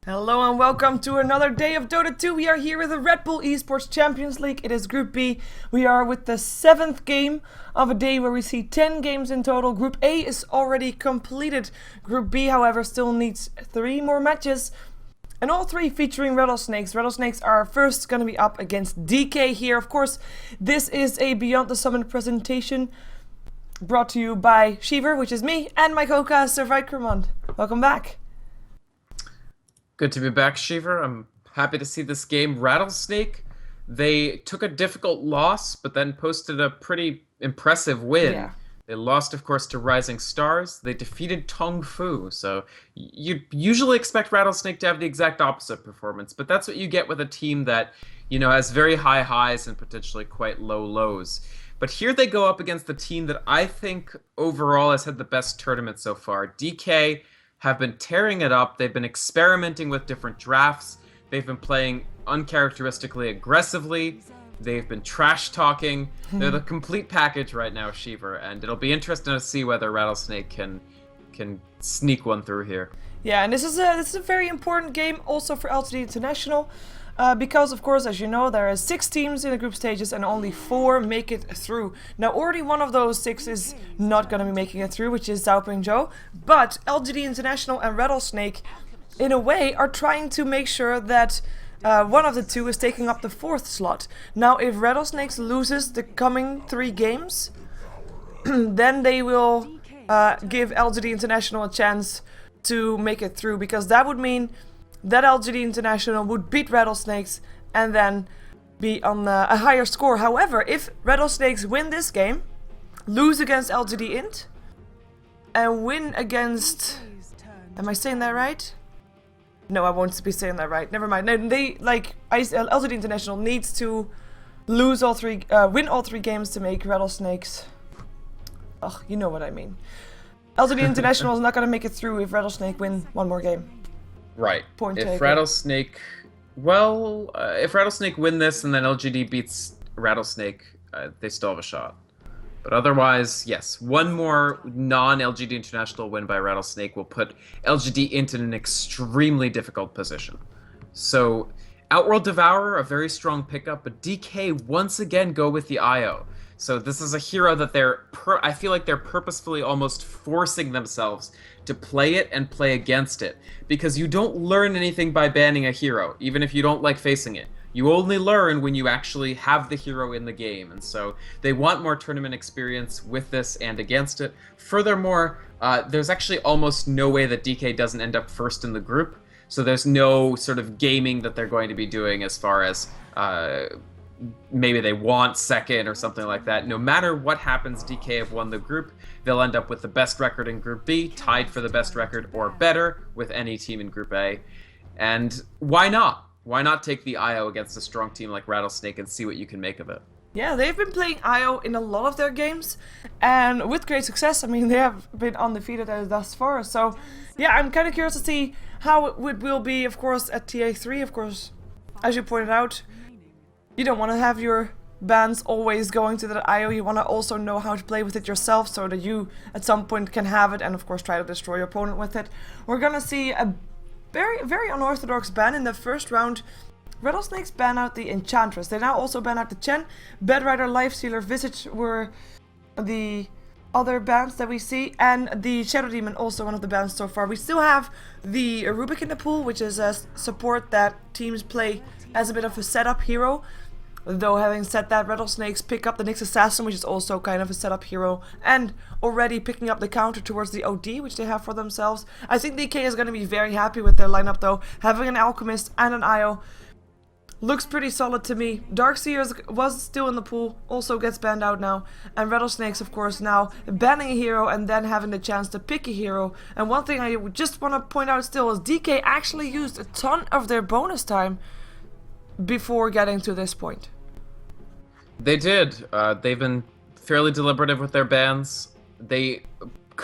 Hello and welcome to another day of Dota 2. We are here with the RedBull Esports Champions League. It is Group B. We are with the 7th game of a day where we see 10 games in total. Group A is already completed. Group B, however, still needs 3 more matches. And all 3 featuring Rattlesnakes. Rattlesnakes are first going to be up against DK here. Of course, this is a Beyond the Summon presentation brought to you by Shiver, which is me, and my co-caster, Vikremont. Welcome back. Good to be back, Shiver. I'm happy to see this game. Rattlesnake, they took a difficult loss, but then posted a pretty impressive win. Yeah. They lost, of course, to Rising Stars. They defeated Tong Fu, so you usually expect Rattlesnake to have the exact opposite performance, but that's what you get with a team that, you know, has very high highs and potentially quite low lows. But here they go up against the team that I think overall has had the best tournament so far. DK have been tearing it up. They've been experimenting with different drafts. They've been playing uncharacteristically aggressively. They've been trash talking. They're the complete package right now, Shiver, and it'll be interesting to see whether Rattlesnake can sneak one through here. Yeah, and this is a very important game also for lgd International. Because, of course, as you know, there are 6 teams in the group stages and only 4 make it through. Now, already one of those 6 is not going to be making it through, which is Zhao. But lgd International and Rattlesnake, in a way, are trying to make sure that one of the 2 is taking up the 4th slot. Now, if Rattlesnake loses the coming 3 games, then they will give lgd International a chance to make it through, because that would mean that lgd International would beat Rattlesnakes and then be on a higher score. However, if Rattlesnakes win this game, lose against lgd.int, and win against... Am I saying that right? No, I won't be saying that right. Never mind. No, lgd International needs to lose all 3, win all 3 games to make Rattlesnakes... Ugh, you know what I mean. lgd International is not going to make it through if Rattlesnake win one more game. Right. Point if taken. Rattlesnake, if Rattlesnake win this and then LGD beats Rattlesnake, they still have a shot. But otherwise, yes, one more non-LGD International win by Rattlesnake will put LGD into an extremely difficult position. So, Outworld Devourer, a very strong pickup, but DK once again go with the IO. So this is a hero that I feel like they're purposefully almost forcing themselves to play it and play against it. Because you don't learn anything by banning a hero, even if you don't like facing it. You only learn when you actually have the hero in the game. And so they want more tournament experience with this and against it. Furthermore, there's actually almost no way that DK doesn't end up first in the group. So there's no sort of gaming that they're going to be doing as far as... maybe they want second or something like that. No matter what happens, DK have won the group. They'll end up with the best record in Group B, tied for the best record or better with any team in Group A. And why not? Why not take the IO against a strong team like Rattlesnake and see what you can make of it? Yeah, they've been playing IO in a lot of their games, and with great success. I mean, they have been undefeated thus far. So, yeah, I'm kind of curious to see how it will be, of course, at TA3. Of course, as you pointed out, you don't want to have your bans always going to the IO. You want to also know how to play with it yourself so that you at some point can have it and of course try to destroy your opponent with it. We're gonna see a very, very unorthodox ban in the first round. Rattlesnakes ban out the Enchantress. They now also ban out the Chen. Bedrider, Lifestealer, Visage were the other bans that we see, and the Shadow Demon also one of the bans so far. We still have the Rubik in the pool, which is a support that teams play as a bit of a setup hero. Though having said that, Rattlesnakes pick up the Nyx Assassin, which is also kind of a setup hero, and already picking up the counter towards the OD, which they have for themselves. I think DK is going to be very happy with their lineup though. Having an Alchemist and an IO looks pretty solid to me. Darkseer was still in the pool, also gets banned out now. And Rattlesnakes, of course, now banning a hero and then having the chance to pick a hero. And one thing I just want to point out still is DK actually used a ton of their bonus time before getting to this point. They did. They've been fairly deliberative with their bans. They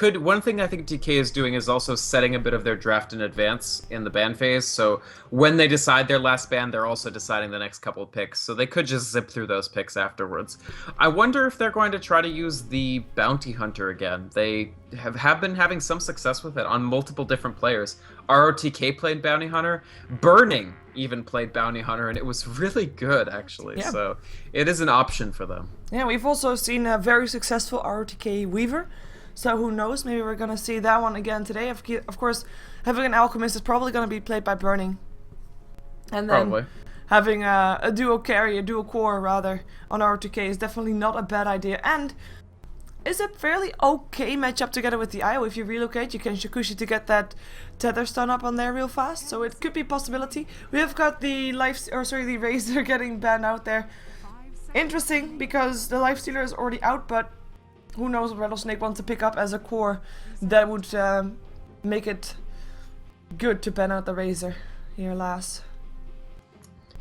one thing I think DK is doing is also setting a bit of their draft in advance in the ban phase. So when they decide their last ban, they're also deciding the next couple of picks. So they could just zip through those picks afterwards. I wonder if they're going to try to use the Bounty Hunter again. They have been having some success with it on multiple different players. ROTK played Bounty Hunter. Burning even played Bounty Hunter, and it was really good, actually. Yeah. So it is an option for them. Yeah, we've also seen a very successful ROTK Weaver. So who knows, maybe we're going to see that one again today. Of course, having an Alchemist is probably going to be played by Burning. And then Probably. having a duo carry, a duo core rather, on ROTK is definitely not a bad idea. And is a fairly okay matchup together with the IO. If you relocate, you can Shakushi to get that tether stun up on there real fast. So it could be a possibility. We have got the the Razor getting banned out there. Interesting, because the Lifestealer is already out, but who knows what Rattlesnake wants to pick up as a core that would make it good to ban out the Razor here last.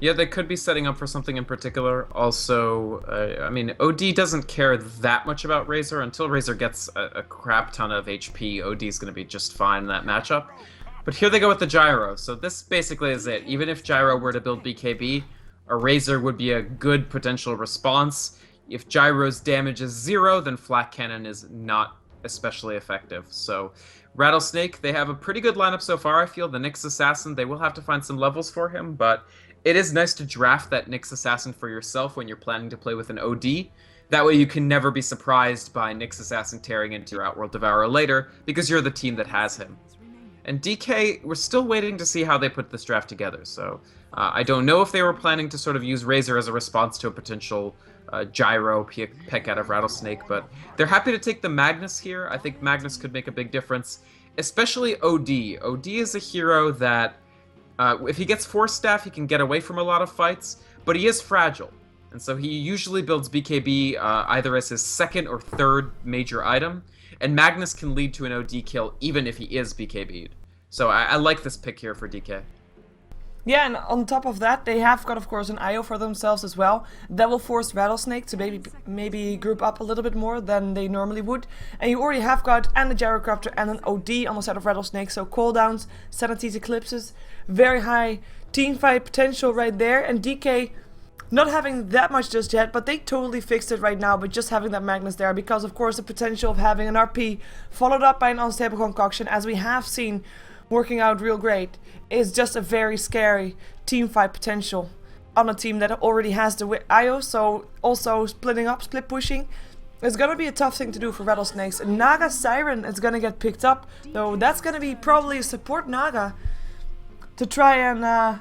Yeah, they could be setting up for something in particular. Also, I mean, OD doesn't care that much about Razor. Until Razor gets a crap ton of HP, OD is going to be just fine in that matchup. But here they go with the Gyro. So this basically is it. Even if Gyro were to build BKB, a Razor would be a good potential response. If Gyro's damage is 0, then Flak Cannon is not especially effective. So Rattlesnake, they have a pretty good lineup so far, I feel. The Nyx Assassin, they will have to find some levels for him, but it is nice to draft that Nyx Assassin for yourself when you're planning to play with an OD. That way you can never be surprised by Nyx Assassin tearing into your Outworld Devourer later, because you're the team that has him. And DK, we're still waiting to see how they put this draft together, so I don't know if they were planning to sort of use Razor as a response to a potential Gyro pick out of Rattlesnake, but they're happy to take the Magnus here. I think Magnus could make a big difference, especially OD. OD is a hero that, if he gets Force Staff, he can get away from a lot of fights, but he is fragile. And so he usually builds BKB either as his second or third major item, and Magnus can lead to an OD kill even if he is BKB'd. So I like this pick here for DK. Yeah, and on top of that, they have got, of course, an IO for themselves as well. That will force Rattlesnake to maybe group up a little bit more than they normally would. And you already have got and a Gyrocopter and an OD on the side of Rattlesnake. So cooldowns, sanities, eclipses, very high teamfight potential right there. And DK not having that much just yet, but they totally fixed it right now by just having that Magnus there. Because, of course, the potential of having an RP followed up by an unstable concoction, as we have seen working out real great, is just a very scary team fight potential on a team that already has the IO. So also splitting up, split pushing is gonna be a tough thing to do for Rattlesnakes. Naga Siren is gonna get picked up, though that's gonna be probably a support Naga to try and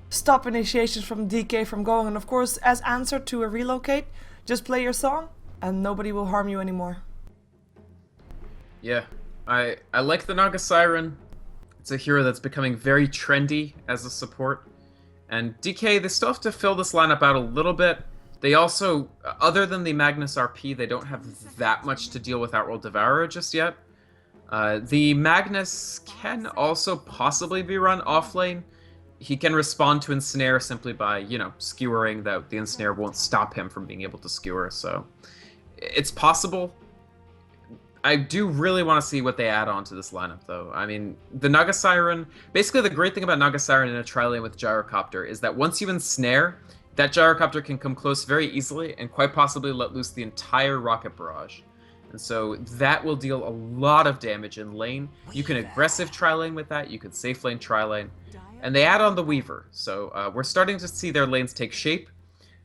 stop initiations from DK from going. And of course, as answer to a relocate, just play your song and nobody will harm you anymore. Yeah, I like the Naga Siren. It's a hero that's becoming very trendy as a support. And DK, they still have to fill this lineup out a little bit. They also, other than the Magnus RP, they don't have that much to deal with Outworld Devourer just yet. The Magnus can also possibly be run offlane. He can respond to Ensnare simply by, skewering. That the Ensnare won't stop him from being able to skewer, so it's possible. I do really want to see what they add on to this lineup, though. I mean, the Naga Siren... Basically, the great thing about Naga Siren in a tri-lane with Gyrocopter is that once you ensnare, that Gyrocopter can come close very easily and quite possibly let loose the entire Rocket Barrage. And so that will deal a lot of damage in lane. You can aggressive tri-lane with that, you can safe lane tri-lane. And they add on the Weaver, so we're starting to see their lanes take shape.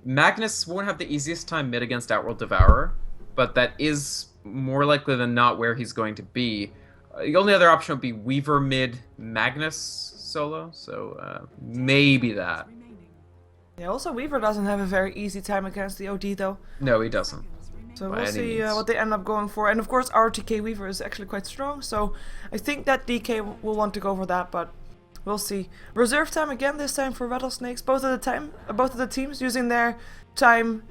Magnus won't have the easiest time mid against Outworld Devourer, but that is more likely than not where he's going to be. The only other option would be Weaver mid Magnus solo, so maybe that. Yeah, also Weaver doesn't have a very easy time against the OD though. No, he doesn't. So we'll see what they end up going for. And of course RTK Weaver is actually quite strong, so I think that DK will want to go for that, but we'll see. Reserve time again this time for Rattlesnakes. Both of the teams using their time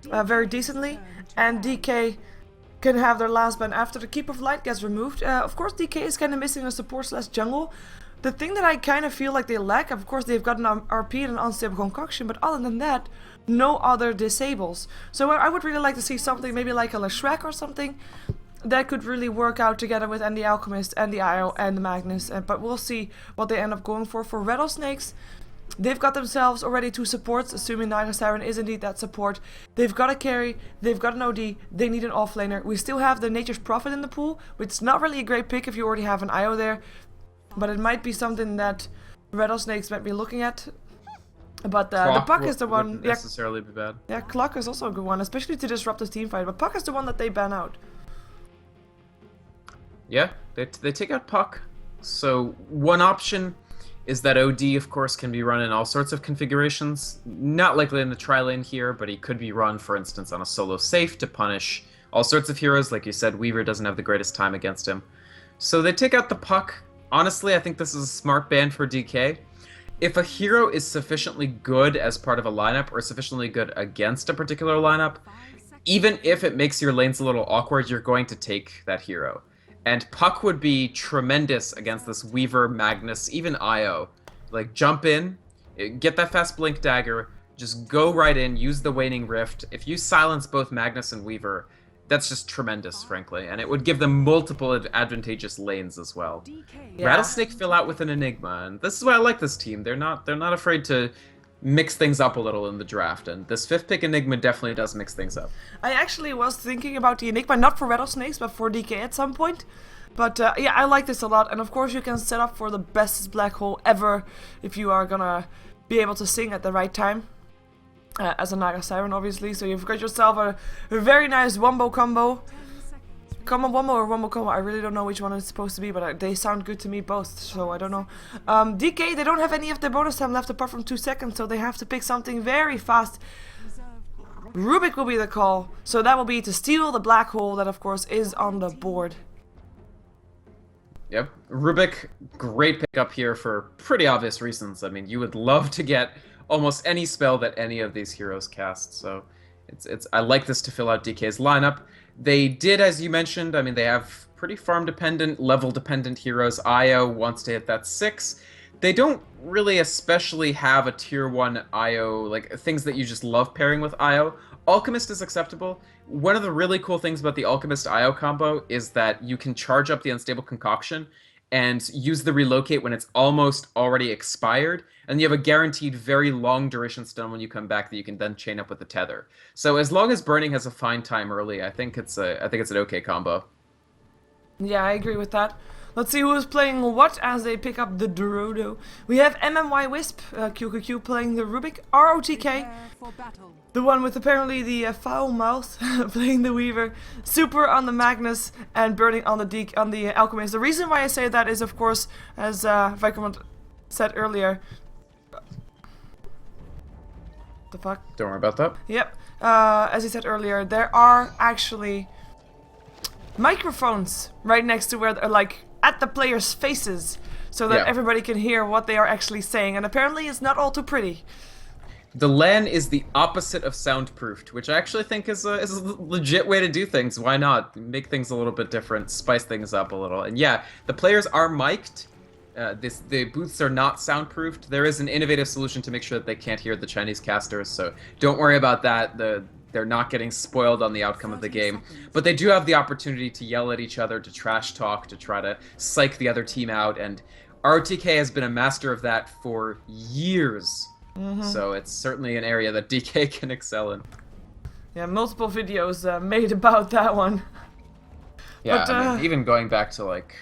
very decently, and DK can have their last ban after the Keep of Light gets removed. Of course, DK is kind of missing a support / jungle. The thing that I kind of feel like they lack, of course, they've got an RP and an unstable concoction, but other than that, no other disables. So I would really like to see something maybe like a Shrek or something that could really work out together with the Alchemist and the IO and the Magnus. But we'll see what they end up going for. For Rattlesnakes, they've got themselves already 2 supports, assuming Naga Siren is indeed that support. They've got a carry, they've got an OD, they need an offlaner. We still have the Nature's Prophet in the pool, which is not really a great pick if you already have an IO there. But it might be something that Rattlesnakes might be looking at. But the Puck is the one. Wouldn't necessarily be bad. Yeah, Clock is also a good one, especially to disrupt the team fight. But Puck is the one that they ban out. Yeah, they take out Puck. So one option is that OD, of course, can be run in all sorts of configurations. Not likely in the tri-lane here, but he could be run, for instance, on a solo safe to punish all sorts of heroes. Like you said, Weaver doesn't have the greatest time against him. So they take out the Puck. Honestly, I think this is a smart ban for DK. If a hero is sufficiently good as part of a lineup or sufficiently good against a particular lineup, even if it makes your lanes a little awkward, you're going to take that hero. And Puck would be tremendous against this Weaver, Magnus, even IO. Like, jump in, get that fast blink dagger, just go right in, use the Waning Rift. If you silence both Magnus and Weaver, that's just tremendous, frankly. And it would give them multiple advantageous lanes as well. Yeah. Rattlesnake fill out with an Enigma, and this is why I like this team. They're not afraid to mix things up a little in the draft, and this 5th pick Enigma definitely does mix things up. I actually was thinking about the Enigma, not for Rattlesnakes, but for DK at some point. But yeah, I like this a lot, and of course you can set up for the best black hole ever if you are gonna be able to sing at the right time. As a Naga Siren, obviously, so you've got yourself a very nice wombo combo. Wombo or wombo combo, I really don't know which one it's supposed to be, but they sound good to me both, so I don't know. DK, they don't have any of their bonus time left apart from 2 seconds, so they have to pick something very fast. Rubik will be the call, so that will be to steal the black hole that of course is on the board. Yep, Rubik, great pickup here for pretty obvious reasons. I mean, you would love to get almost any spell that any of these heroes cast, so I like this to fill out DK's lineup. They did, as you mentioned, I mean, they have pretty farm-dependent, level-dependent heroes. IO wants to hit that 6. They don't really especially have a tier 1 IO, like things that you just love pairing with IO. Alchemist is acceptable. One of the really cool things about the Alchemist IO combo is that you can charge up the Unstable Concoction and use the relocate when it's almost already expired, and you have a guaranteed very long duration stun when you come back that you can then chain up with the tether. So as long as burning has a fine time early, I think it's an okay combo. Yeah, I agree with that. Let's see who is playing what as they pick up the Dorodo. We have MMY Wisp, QQQ playing the Rubik, ROTK, the one with apparently the foul mouth, playing the Weaver, Super on the Magnus, and Burning on the Alchemist. The reason why I say that is, of course, as Vicomant said earlier. The fuck? Don't worry about that. Yep. As he said earlier, there are actually microphones right next to where they're like at the players' faces, so that everybody can hear what they are actually saying, and apparently it's not all too pretty. The LAN is the opposite of soundproofed, which I actually think is a legit way to do things. Why not? Make things a little bit different, spice things up a little. And yeah, the players are mic'd. The booths are not soundproofed. There is an innovative solution to make sure that they can't hear the Chinese casters, so don't worry about that. They're not getting spoiled on the outcome of the game. But they do have the opportunity to yell at each other, to trash talk, to try to psych the other team out, and RTK has been a master of that for years. So it's certainly an area that DK can excel in. Yeah, multiple videos made about that one. Yeah, but, I mean, even going back to like,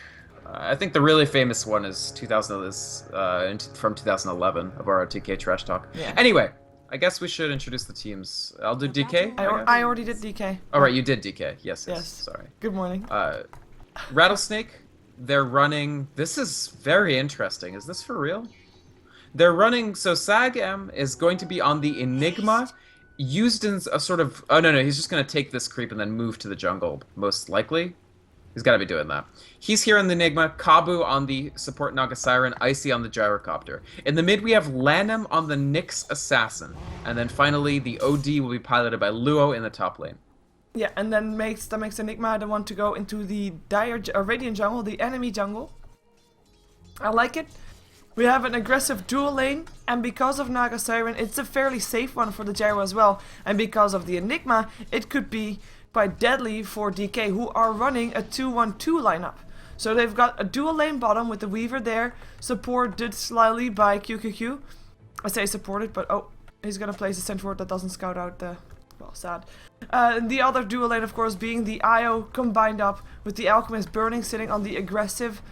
I think the really famous one is from 2011 of RTK trash talk. Yeah. Anyway, I guess we should introduce the teams. I'll do DK. I already did DK. Oh right, you did DK. Yes. Sorry. Good morning. Rattlesnake. They're running. This is very interesting. Is this for real? They're running. So Sag-M is going to be on the Enigma, used in a sort of. Oh no, he's just going to take this creep and then move to the jungle, most likely. He's got to be doing that. He's here in the Enigma, Kabu on the support Naga Siren, Icy on the Gyrocopter. In the mid, we have Lanham on the Nyx Assassin. And then finally, the OD will be piloted by Luo in the top lane. Yeah, and then that makes Enigma the one to go into the Radiant jungle, the enemy jungle. I like it. We have an aggressive dual lane, and because of Naga Siren, it's a fairly safe one for the Gyro as well. And because of the Enigma, it could be quite deadly for DK, who are running a 2-1-2 lineup. So they've got a dual lane bottom with the Weaver there, supported slightly by QQQ. I say supported, but oh, he's gonna place a sentry ward that doesn't scout out the... well, sad. The other dual lane, of course, being the IO combined up with the Alchemist Burning, sitting on the aggressive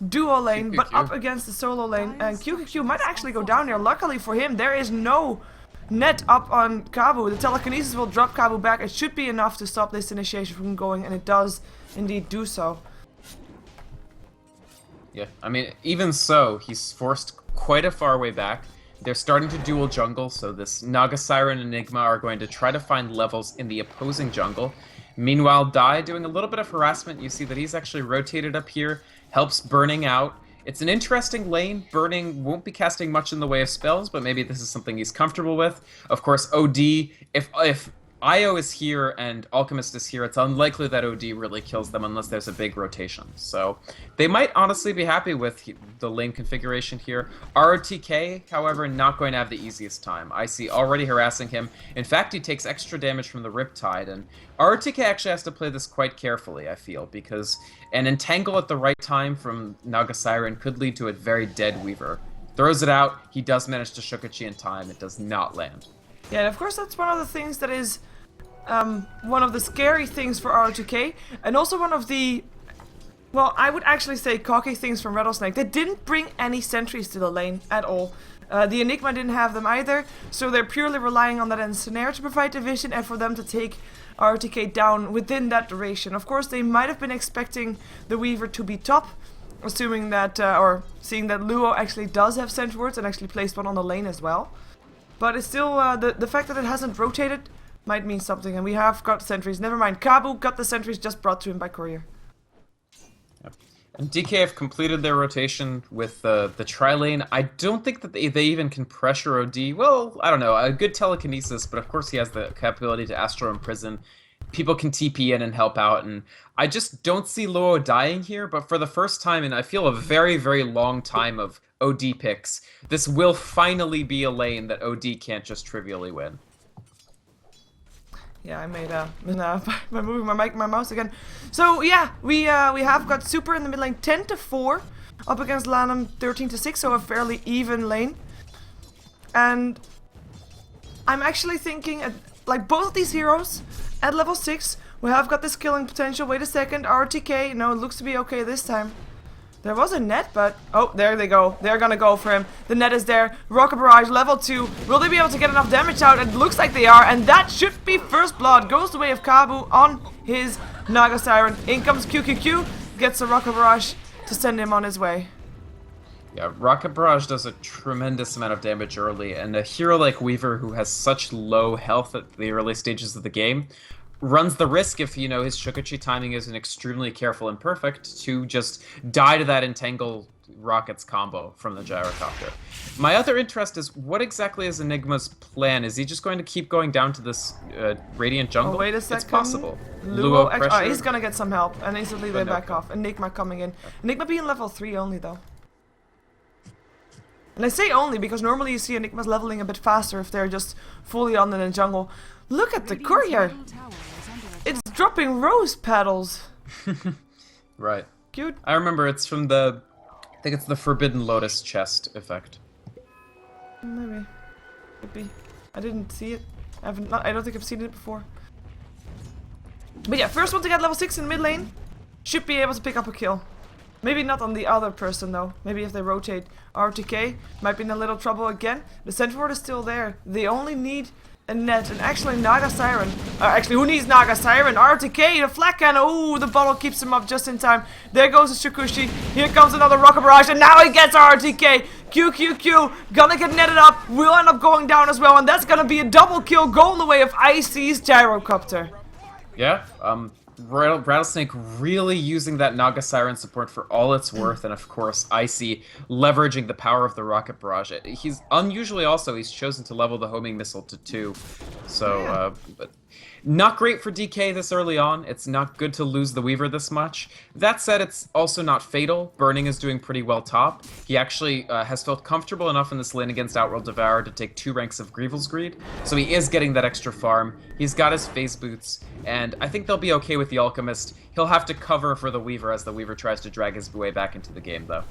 duo lane, QQQ. but up against the solo lane. And QQQ might actually go down here. Luckily for him, there is no net up on Kabu. The telekinesis will drop Kabu back. It should be enough to stop this initiation from going, and it does indeed do so. Yeah, I mean, even so, he's forced quite a far way back. They're starting to dual jungle, so this Naga Siren and Enigma are going to try to find levels in the opposing jungle. Meanwhile, Dai doing a little bit of harassment. You see that he's actually rotated up here, helps Burning out. It's an interesting lane. Burning won't be casting much in the way of spells, but maybe this is something he's comfortable with. Of course, OD, if IO is here and Alchemist is here, it's unlikely that OD really kills them unless there's a big rotation. So they might honestly be happy with the lane configuration here. RTK, however, not going to have the easiest time. IC already harassing him. In fact, he takes extra damage from the Riptide, and RTK actually has to play this quite carefully, I feel, because an entangle at the right time from Naga Siren could lead to a very dead Weaver. Throws it out, he does manage to Shukachi in time, it does not land. Yeah, and of course that's one of the things that is one of the scary things for R2K, and also one of the, well, I would actually say cocky things from Rattlesnake. They didn't bring any sentries to the lane at all. The Enigma didn't have them either, so they're purely relying on that ensnare to provide division and for them to take RTK down within that duration. Of course, they might have been expecting the Weaver to be top, assuming that, or seeing that Luo actually does have sentry wards and actually placed one on the lane as well. But it's still, the fact that it hasn't rotated might mean something, and we have got sentries. Never mind, Kabu got the sentries just brought to him by courier. Yep. And DK have completed their rotation with the tri-lane. I don't think that they even can pressure OD. Well, I don't know, a good telekinesis, but of course he has the capability to Astro Imprison. People can TP in and help out, and I just don't see Luo dying here, but for the first time in, I feel, a very, very long time of OD picks, this will finally be a lane that OD can't just trivially win. Yeah, I made by moving my mouse again. So yeah, we have got Super in the mid lane 10-4 up against Lanham 13-6, so a fairly even lane. And I'm actually thinking, like, both of these heroes at level 6, we have got this killing potential. Wait a second, RTK, no, it looks to be okay this time. There was a net, but... oh, there they go. They're gonna go for him. The net is there. Rocket Barrage, level 2. Will they be able to get enough damage out? It looks like they are, and that should be first blood. Goes the way of Kabu on his Naga Siren. In comes QQQ. Gets a Rocket Barrage to send him on his way. Yeah, Rocket Barrage does a tremendous amount of damage early, and a hero like Weaver, who has such low health at the early stages of the game, runs the risk, if, you know, his Shukachi timing isn't extremely careful and perfect, to just die to that Entangle Rockets combo from the Gyrocopter. My other interest is, what exactly is Enigma's plan? Is he just going to keep going down to this Radiant jungle? Oh, wait a second. It's possible. Luo pressure. he's gonna get some help, and instantly they But no back off. Enigma coming in. Enigma being level 3 only, though. And I say only because normally you see Enigmas leveling a bit faster if they're just fully on in the jungle. Look at the courier! It's dropping rose petals! Right. Cute. I remember it's from the... I think it's the Forbidden Lotus chest effect. Maybe. Could be. I didn't see it. I don't think I've seen it before. But yeah, first one to get level 6 in mid lane should be able to pick up a kill. Maybe not on the other person though. Maybe if they rotate RTK, might be in a little trouble again. The sentry ward is still there. They only need a net, and actually Naga Siren. Actually, who needs Naga Siren? RTK, the flak cannon. Oh, the bottle keeps him up just in time. There goes the Shukushi. Here comes another Rocket Barrage, and now he gets RTK. QQQ, gonna get netted up. Will end up going down as well, and that's gonna be a double kill going the way of IC's Gyrocopter. Yeah, Rattlesnake really using that Naga Siren support for all it's worth, and of course Icy leveraging the power of the Rocket Barrage. He's unusually also, he's chosen to level the homing missile to 2. So, but Not great for DK this early on. It's not good to lose the Weaver this much. That said, it's also not fatal. Burning is doing pretty well top. He actually has felt comfortable enough in this lane against Outworld Devourer to take 2 ranks of Grievel's Greed, so he is getting that extra farm. He's got his phase boots, and I think they'll be okay with the Alchemist. He'll have to cover for the Weaver as the Weaver tries to drag his way back into the game, though.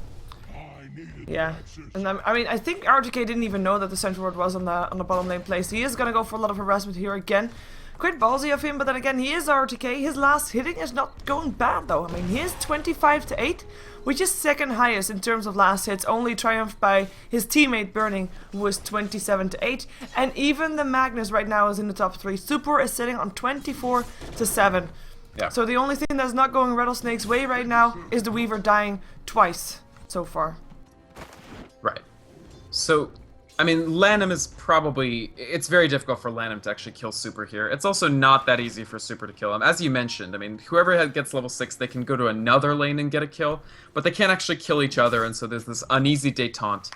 Yeah, and I mean, I think RTK didn't even know that the Central Ward was on the bottom lane place. He is gonna go for a lot of harassment here again. Quite ballsy of him, but then again, he is RTK. His last hitting is not going bad though. I mean, he is 25 to 8, which is second highest in terms of last hits, only triumphed by his teammate Burning, who was 27 to 8. And even the Magnus right now is in the top 3. Super is sitting on 24 to 7. Yeah. So the only thing that's not going Rattlesnake's way right now is the Weaver dying twice so far. Right. So, I mean, Lanham is probably... It's very difficult for Lanham to actually kill Super here. It's also not that easy for Super to kill him. As you mentioned, I mean, whoever gets level 6, they can go to another lane and get a kill, but they can't actually kill each other, and so there's this uneasy detente.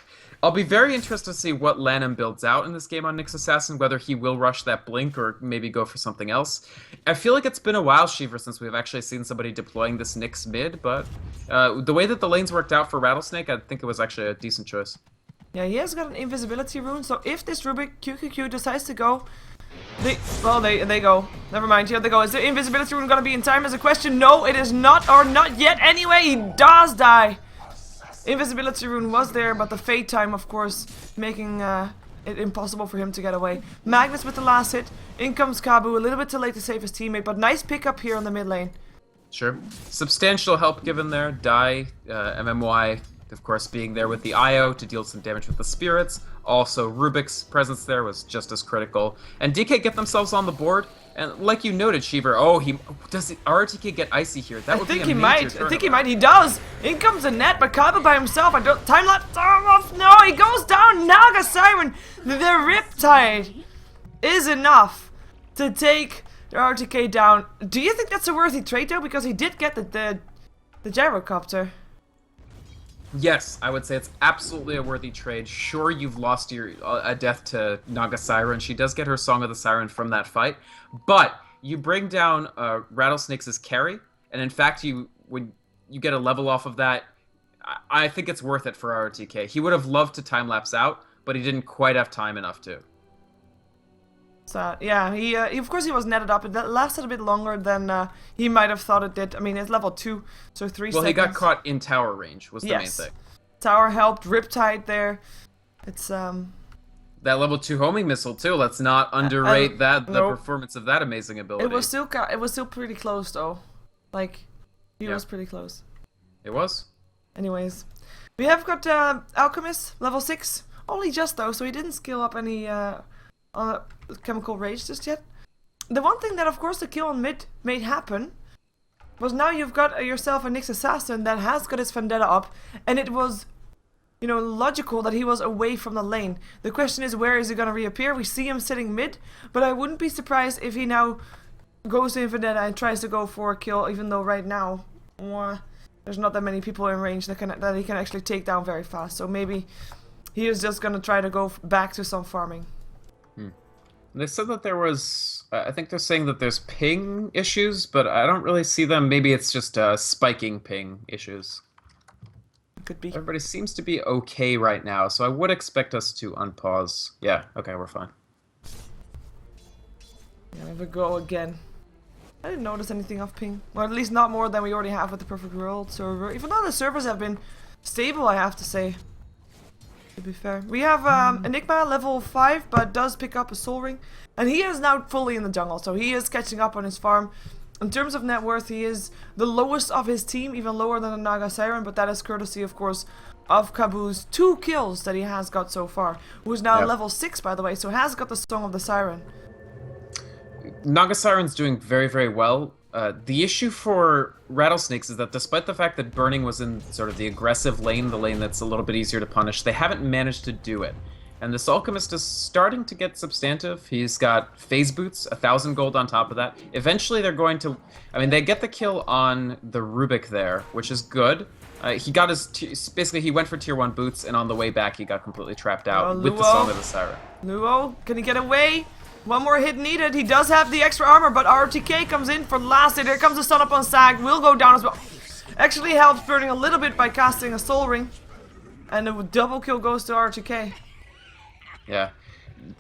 I'll be very interested to see what Lanham builds out in this game on Nyx Assassin, whether he will rush that Blink or maybe go for something else. I feel like it's been a while, Shiver, since we've actually seen somebody deploying this Nyx mid, but the way that the lanes worked out for Rattlesnake, I think it was actually a decent choice. Yeah, he has got an invisibility rune, so if this Rubik QQQ decides to go, they go. Never mind, here they go. Is the invisibility rune gonna be in time is a question? No, it is not, or not yet anyway. He does die. Invisibility rune was there, but the fade time, of course, making it impossible for him to get away. Magnus with the last hit. In comes Kabu, a little bit too late to save his teammate, but nice pickup here on the mid lane. Sure. Substantial help given there. Die, MMY, of course, being there with the IO to deal some damage with the spirits. Also, Rubik's presence there was just as critical. And DK get themselves on the board. And like you noted, Shiver, does RTK get icy here? That would be a major turnaround. I think he might. He does. In comes a net, but Kabu by himself. Time lapse. No, he goes down. Naga Siren. The Riptide is enough to take the RTK down. Do you think that's a worthy trade though? Because he did get the gyrocopter. Yes, I would say it's absolutely a worthy trade. Sure, you've lost a death to Naga Siren. She does get her Song of the Siren from that fight, but you bring down Rattlesnake's carry, and in fact, when you get a level off of that, I think it's worth it for RTK. He would have loved to time lapse out, but he didn't quite have time enough to. So yeah, he of course he was netted up. It lasted a bit longer than he might have thought it did. I mean, it's level 2, so 3 seconds. Well, he got caught in tower range, was the main thing. Tower helped, Riptide there. It's that level 2 homing missile too. Let's not underrate the performance of that amazing ability. It was still pretty close though. Like, he was pretty close. It was. Anyways, we have got Alchemist level 6. Only just though, so he didn't skill up any chemical rage just yet. The one thing that of course the kill on mid made happen was now you've got yourself a Nyx Assassin that has got his Vendetta up, and it was, you know, logical that he was away from the lane. The question is, where is he gonna reappear? We see him sitting mid, but I wouldn't be surprised if he now goes to Vendetta and tries to go for a kill, even though right now there's not that many people in range that he can actually take down very fast. So maybe he is just gonna try to go back to some farming. They said that there was, I think they're saying that there's ping issues, but I don't really see them. Maybe it's just spiking ping issues. Could be. Everybody seems to be okay right now, so I would expect us to unpause. Yeah, okay, we're fine. Yeah, there we go again. I didn't notice anything off ping. Or at least not more than we already have with the Perfect World server. Even though the servers have been stable, I have to say. To be fair. We have Enigma level 5, but does pick up a Soul Ring. And he is now fully in the jungle, so he is catching up on his farm. In terms of net worth, he is the lowest of his team, even lower than the Naga Siren, but that is courtesy, of course, of Kabu's 2 kills that he has got so far. Who is now level 6, by the way, so has got the Song of the Siren. Naga Siren's doing very, very well. The issue for Rattlesnakes is that despite the fact that Burning was in sort of the aggressive lane, the lane that's a little bit easier to punish, they haven't managed to do it. And this Alchemist is starting to get substantive. He's got phase boots, 1,000 gold on top of that. Eventually they're going to... I mean, they get the kill on the Rubik there, which is good. He got his... Basically, he went for tier 1 boots, and on the way back he got completely trapped out with the Song of the Siren. Luo, can he get away? One more hit needed. He does have the extra armor, but RTK comes in for the last hit. There comes the stun up on Sag. Will go down as well. Actually helps Burning a little bit by casting a Soul Ring. And the double kill goes to RTK. Yeah.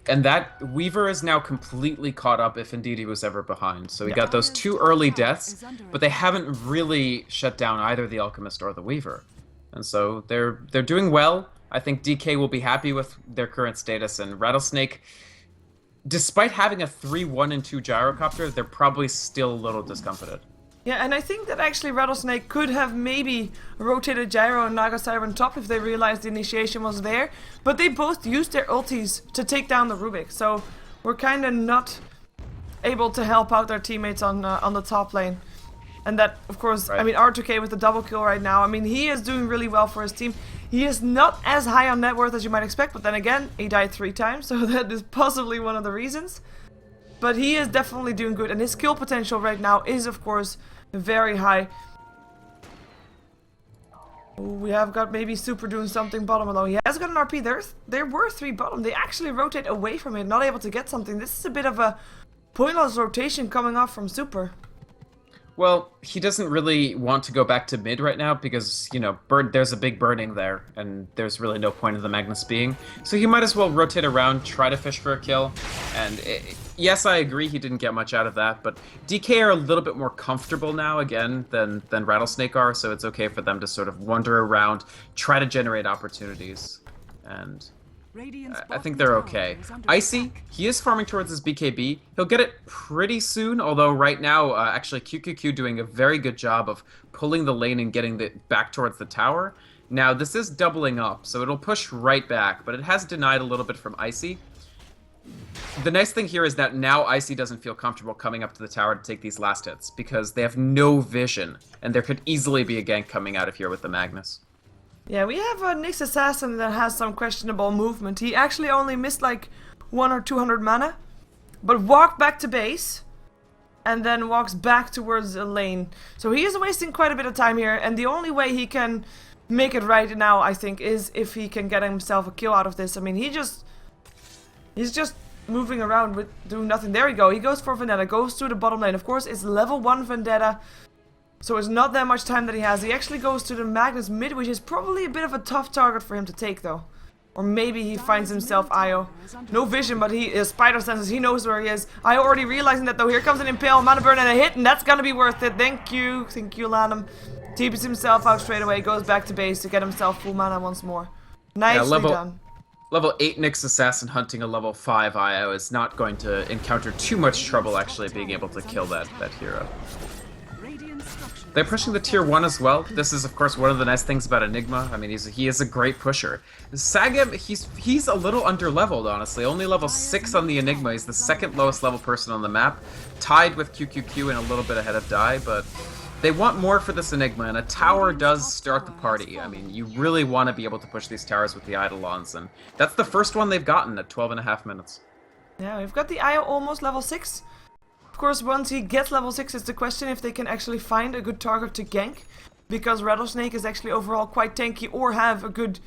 And that Weaver is now completely caught up if indeed he was ever behind. So we got those 2 early deaths, but they haven't really shut down either the Alchemist or the Weaver. And so they're doing well. I think DK will be happy with their current status, and Rattlesnake, despite having a 3-1 and 2 gyrocopter, they're probably still a little discomfited. Yeah, and I think that actually Rattlesnake could have maybe rotated Gyro and Naga Siren top if they realized the initiation was there, but they both used their ultis to take down the Rubik, so we're kind of not able to help out their teammates on the top lane. And that, of course, right. I mean, R2K with the double kill right now, I mean, he is doing really well for his team. He is not as high on net worth as you might expect, but then again, he died 3 times, so that is possibly one of the reasons. But he is definitely doing good, and his kill potential right now is, of course, very high. Ooh, we have got maybe Super doing something bottom alone. He has got an RP. There were 3 bottom. They actually rotate away from it, not able to get something. This is a bit of a pointless rotation coming off from Super. Well, he doesn't really want to go back to mid right now because, you know, there's a big burning there, and there's really no point of the Magnus being. So he might as well rotate around, try to fish for a kill. And yes, I agree he didn't get much out of that, but DK are a little bit more comfortable now, again, than Rattlesnake are, so it's okay for them to sort of wander around, try to generate opportunities. And I think they're okay. Icy, he is farming towards his BKB. He'll get it pretty soon, although right now, actually, QQQ doing a very good job of pulling the lane and getting it back towards the tower. Now, this is doubling up, so it'll push right back, but it has denied a little bit from Icy. The nice thing here is that now Icy doesn't feel comfortable coming up to the tower to take these last hits, because they have no vision, and there could easily be a gank coming out of here with the Magnus. Yeah, we have a Nyx Assassin that has some questionable movement. He actually only missed like 100 or 200 mana, but walked back to base, and then walks back towards a lane. So he is wasting quite a bit of time here, and the only way he can make it right now, I think, is if he can get himself a kill out of this. I mean, he's just moving around with doing nothing. There we go. He goes for Vendetta, goes to the bottom lane. Of course, it's level 1 Vendetta. So it's not that much time that he has. He actually goes to the Magnus mid, which is probably a bit of a tough target for him to take, though. Or maybe he finds himself Io. No vision, but he is spider senses. He knows where he is. Io already realizing that, though. Here comes an Impale, Mana Burn, and a hit, and that's gonna be worth it. Thank you, Lanham. Teeps himself out straight away, goes back to base to get himself full mana once more. Nicely done. Level 8 Nyx Assassin hunting a level 5 IO is not going to encounter too much trouble actually being able to kill that hero. They're pushing the tier 1 as well. This is, of course, one of the nice things about Enigma. I mean, he is a great pusher. Sagem, he's a little under-leveled, honestly. Only level 6 on the Enigma. He's the 2nd lowest level person on the map. Tied with QQQ and a little bit ahead of Dai, but they want more for this Enigma, and a tower does start the party. I mean, you really want to be able to push these towers with the Eidolons, and that's the first one they've gotten at 12.5 minutes. Yeah, we've got the Io almost level 6. Of course, once he gets level 6, it's the question if they can actually find a good target to gank, because Rattlesnake is actually overall quite tanky or have a good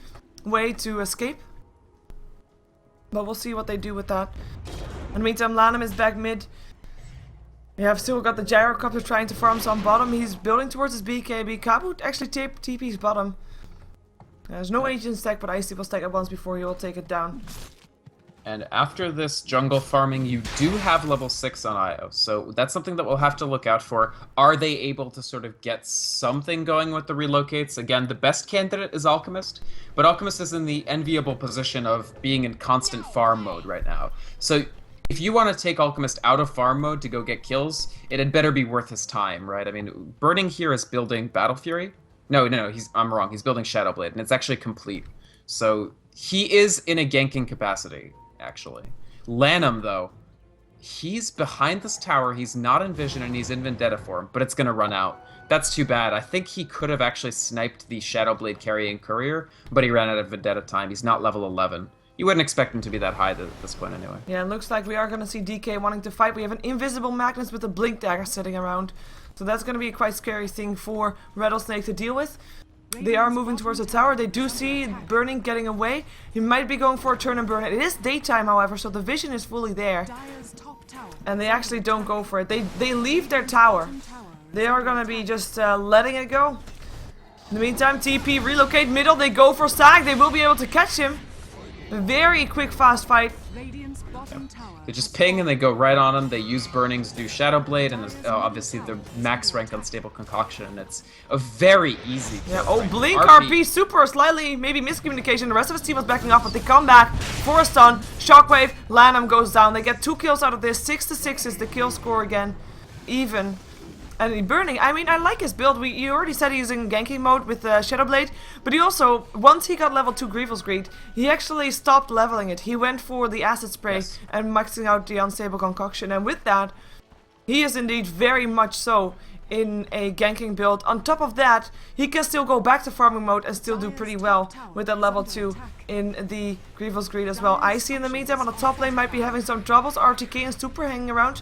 way to escape. But we'll see what they do with that. In the meantime, Lanham is back mid. We have still got the Gyrocopter trying to farm some bottom. He's building towards his BKB. Kabut actually TP's bottom. There's no agent stack, but Icy will stack it once before he will take it down. And after this jungle farming, you do have level 6 on Io, so that's something that we'll have to look out for. Are they able to sort of get something going with the relocates? Again, the best candidate is Alchemist, but Alchemist is in the enviable position of being in constant farm mode right now. So if you want to take Alchemist out of farm mode to go get kills, it had better be worth his time, right? I mean, Burning here is building Battle Fury. No, I'm wrong. He's building Shadowblade, and it's actually complete. So he is in a ganking capacity, actually. Lanham, though, he's behind this tower, he's not in vision, and he's in Vendetta form, but it's gonna run out. That's too bad. I think he could have actually sniped the Shadowblade carrying courier, but he ran out of Vendetta time. He's not level 11. You wouldn't expect him to be that high at this point anyway. Yeah, it looks like we are gonna see DK wanting to fight. We have an invisible Magnus with a blink dagger sitting around, so that's gonna be a quite scary thing for Rattlesnake to deal with. They are moving towards the tower. They do see Burning getting away. He might be going for a turn and burn. It is daytime, however, so the vision is fully there. And they actually don't go for it. They leave their tower. They are gonna be just letting it go. In the meantime, TP relocate middle. They go for Sag. They will be able to catch him. A very quick, fast fight. They just ping and they go right on him. They use burnings to do Shadow Blade, and obviously the max rank Unstable Concoction. And it's a very easy kill. Yeah. Oh, Blink RP super slightly maybe miscommunication. The rest of his team was backing off, but they come back for a stun. Shockwave. Lanham goes down. They get 2 kills out of this. 6-6 is the kill score again. Even. And Burning, I mean, I like his build. You already said he's in ganking mode with Shadow Blade, but he also, once he got level 2 Grievous Greed, he actually stopped leveling it. He went for the Acid Spray and maxing out the Unstable Concoction, and with that, he is indeed very much so in a ganking build. On top of that, he can still go back to farming mode and still do pretty well with that level 2 in the Grievous Greed as well. Icy in the meantime on the top lane might be having some troubles. RTK and Super hanging around.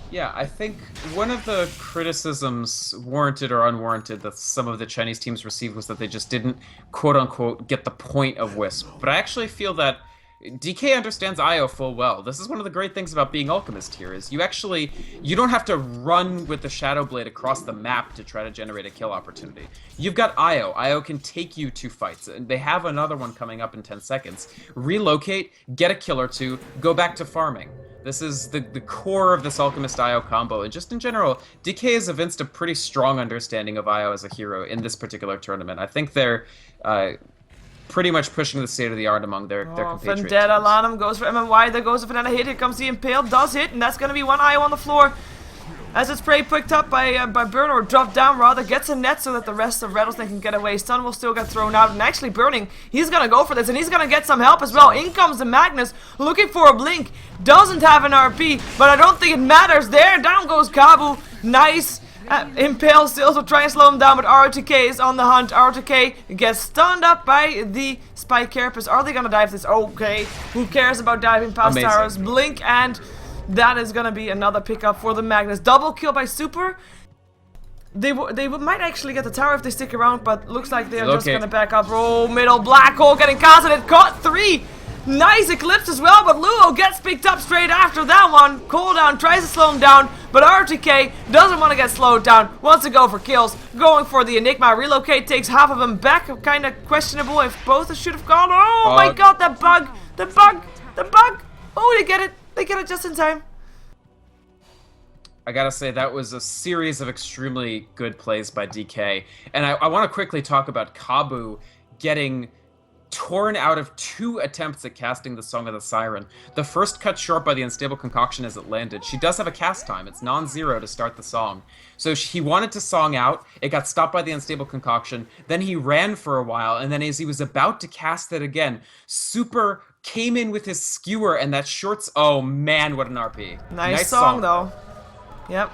Yeah, I think one of the criticisms, warranted or unwarranted, that some of the Chinese teams received was that they just didn't, quote-unquote, get the point of Wisp. But I actually feel that DK understands IO full well. This is one of the great things about being Alchemist here, is you don't have to run with the Shadow Blade across the map to try to generate a kill opportunity. You've got IO. IO can take you to fights, and they have another one coming up in 10 seconds. Relocate, get a kill or two, go back to farming. This is the core of this Alchemist IO combo, and just in general, DK has evinced a pretty strong understanding of IO as a hero in this particular tournament. I think they're pretty much pushing the state of the art among their compatriots. Vendetta, Lanham goes for MMY, there goes the Vendetta hit, here comes the Impale, does hit, and that's going to be one IO on the floor. As it's spray picked up by Burn, or dropped down rather, gets a net so that the rest of Rattlesnake can get away. Stun will still get thrown out, and actually Burning, he's gonna go for this, and he's gonna get some help as well. In comes the Magnus, looking for a blink, doesn't have an RP, but I don't think it matters there. Down goes Kabu, nice. Impale still to try and slow him down, but RTK is on the hunt. RTK gets stunned up by the Spike Carapace. Are they gonna dive this? Okay, who cares about diving past towers? Blink, and that is gonna be another pickup for the Magnus. Double kill by Super. They might actually get the tower if they stick around, but looks like they're just gonna back up. Roll middle, Black Hole getting casted. It caught 3. Nice Eclipse as well, but Luo gets picked up straight after that one. Cooldown tries to slow him down, but RTK doesn't want to get slowed down. Wants to go for kills. Going for the Enigma. Relocate takes half of them back. Kind of questionable if both should have gone. Oh my god, that bug! The bug! Oh, they get it. They get it just in time. I gotta say, that was a series of extremely good plays by DK. And I want to quickly talk about Kabu getting torn out of 2 attempts at casting the Song of the Siren. The first cut short by the Unstable Concoction as it landed. She does have a cast time. It's non-zero to start the song. So he wanted to song out. It got stopped by the Unstable Concoction. Then he ran for a while, and then as he was about to cast it again, Super came in with his skewer, and that shorts... Oh man, what an RP. Nice song though. Yep.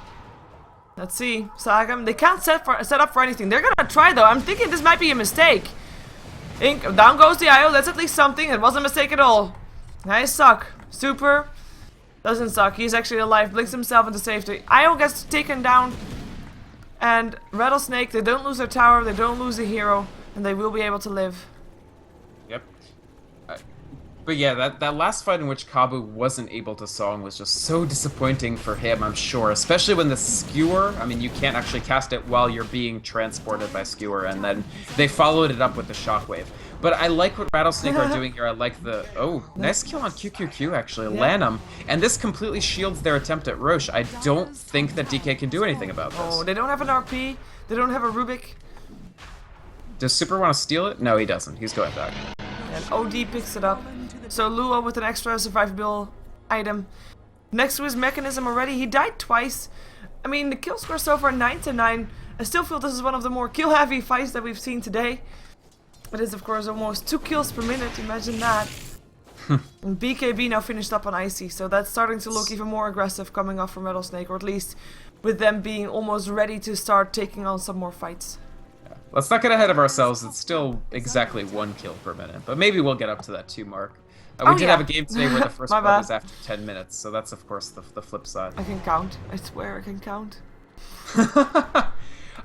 Let's see. Sagam. They can't set up for anything. They're gonna try though. I'm thinking this might be a mistake. Down goes the IO. That's at least something. It wasn't a mistake at all. Nice suck. Super doesn't suck. He's actually alive. Blinks himself into safety. IO gets taken down. And Rattlesnake, they don't lose their tower. They don't lose a hero. And they will be able to live. Yep. But yeah, that last fight in which Kabu wasn't able to song was just so disappointing for him, I'm sure. Especially when the skewer, I mean, you can't actually cast it while you're being transported by skewer, and then they followed it up with the shockwave. But I like what Rattlesnake are doing here. I like the... Oh, nice kill on QQQ, actually. Yeah. Lanham. And this completely shields their attempt at Roche. I don't think that DK can do anything about this. Oh, they don't have an RP. They don't have a Rubik. Does Super want to steal it? No, he doesn't. He's going back. And OD picks it up. So Luo with an extra survivable item. Next to his mechanism already. He died twice. I mean, the kill score so far 9-9. I still feel this is one of the more kill-heavy fights that we've seen today. It is, of course, almost 2 kills per minute. Imagine that. And BKB now finished up on Icy, so that's starting to look even more aggressive coming off from Rattlesnake, or at least with them being almost ready to start taking on some more fights. Yeah. Let's not get ahead of ourselves. It's still exactly 1 kill per minute, but maybe we'll get up to that 2 mark. We did have a game today where the first one was after 10 minutes, so that's, of course, the flip side. I can count. I swear I can count.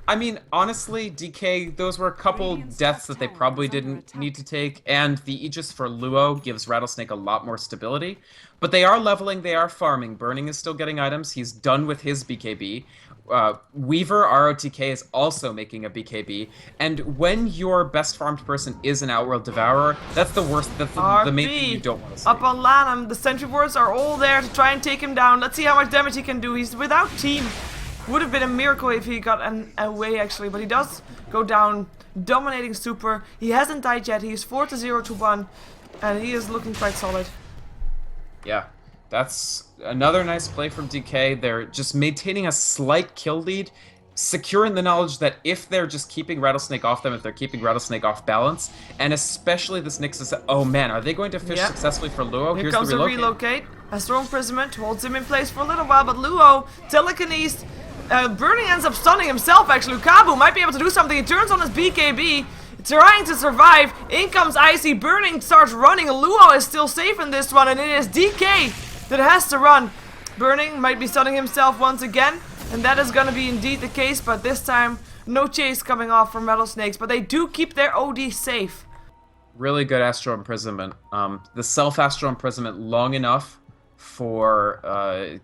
I mean, honestly, DK, those were a couple deaths that they probably didn't need to take, and the Aegis for Luo gives Rattlesnake a lot more stability. But they are leveling, they are farming. Burning is still getting items. He's done with his BKB. Weaver, ROTK, is also making a BKB. And when your best farmed person is an Outworld Devourer, that's the worst, that's the main thing you don't want to see. Up on Lanham, the sentry wards are all there to try and take him down. Let's see how much damage he can do. He's without team. Would have been a miracle if he got away actually, but he does go down, dominating super. He hasn't died yet. He is 4-0 to 1, and he is looking quite solid. Yeah, that's another nice play from DK. They're just maintaining a slight kill lead, securing the knowledge that if they're just keeping Rattlesnake off them, if they're keeping Rattlesnake off balance, and especially this Nyx, oh man, are they going to fish successfully for Luo? Here comes the relocate. Astral Imprisonment holds him in place for a little while, but Luo, telekinesis. Burning ends up stunning himself actually. Kabu might be able to do something. He turns on his BKB, trying to survive. In comes Icy. Burning starts running. Luo is still safe in this one, and it is DK that has to run. Burning might be stunning himself once again, and that is going to be indeed the case, but this time no chase coming off from Rattlesnakes, but they do keep their OD safe. Really good Astral Imprisonment. The self-Astral Imprisonment long enough for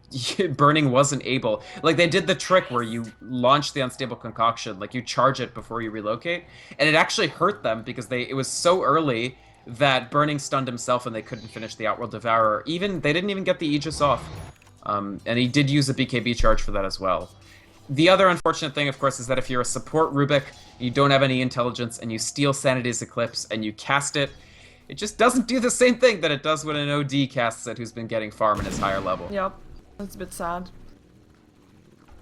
Burning wasn't able, like they did the trick where you launch the Unstable Concoction, like you charge it before you relocate, and it actually hurt them because it was so early that Burning stunned himself and they couldn't finish the Outworld Devourer. They didn't even get the Aegis off, and he did use a BKB charge for that as well. The other unfortunate thing, of course, is that if you're a support Rubik, you don't have any intelligence, and you steal Sanity's Eclipse and you cast it, it just doesn't do the same thing that it does when an OD casts it who's been getting farm in his higher level. Yep, that's a bit sad.